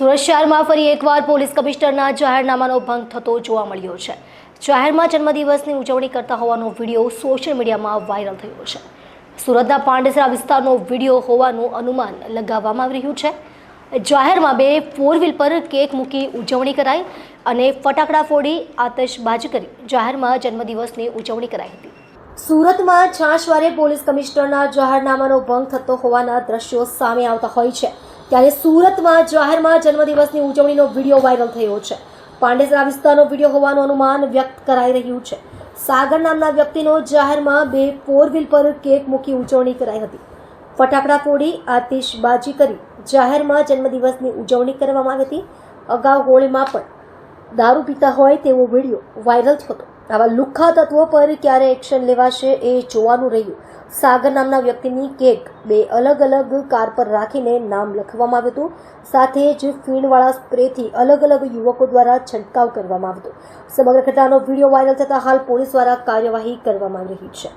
સુરત શહેરમાં ફરી એકવાર પોલીસ કમિશનરના જાહેરનામાનો ભંગ થતો જોવા મળ્યો છે। જાહેરમાં જન્મદિવસની ઉજવણી કરતા હોવાનો વિડીયો સોશિયલ મીડિયામાં વાયરલ થયો છે। સુરતના પાંડેસરા વિસ્તારનો વિડીયો હોવાનું અનુમાન લગાવવામાં આવી રહ્યું છે। જાહેરમાં બે ફોર વ્હીલ પર કેક મૂકી ઉજવણી કરાઈ અને ફટાકડા ફોડી આતશબાજી કરી જાહેરમાં જન્મદિવસની ઉજવણી કરાઈ હતી। સુરતમાં છાશવારે પોલીસ કમિશનરના જાહેરનામાનો ભંગ થતો હોવાના દ્રશ્યો સામે આવતા હોય છે, ત્યારે સુરતમાં જાહેરમાં જન્મદિવસની ઉજવણીનો વિડીયો વાયરલ થયો છે। પાંડેસરા વિસ્તારનો વિડીયો હોવાનું અનુમાન વ્યક્ત કરાઈ રહ્યું છે। સાગર નામના વ્યક્તિનો જાહેરમાં બે ફોર વ્હીલ પર કેક મૂકી ઉજવણી કરાઈ હતી। ફટાકડા ફોડી આતિશબાજી કરી જાહેરમાં જન્મદિવસની ઉજવણી કરવામાં આવી હતી। અગાઉ હોળીમાં પણ દારૂ પીતા હોય તેવો વિડીયો વાયરલ થયો હતો। આવા લુખ્ખા તત્વો પર ક્યારે એક્શન લેવાશે એ જોવાનું રહ્યું। સાગર નામના વ્યક્તિની કેક બે અલગ અલગ કાર પર રાખીને નામ લખવામાં આવ્યું હતું। સાથે જ ફીણવાળા સ્પ્રેથી અલગ અલગ યુવકો દ્વારા છંટકાવ કરવામાં આવ્યો હતો। સમગ્ર ઘટનાનો વિડીયો વાયરલ થતા હાલ પોલીસ દ્વારા કાર્યવાહી કરવામાં આવી રહી છે।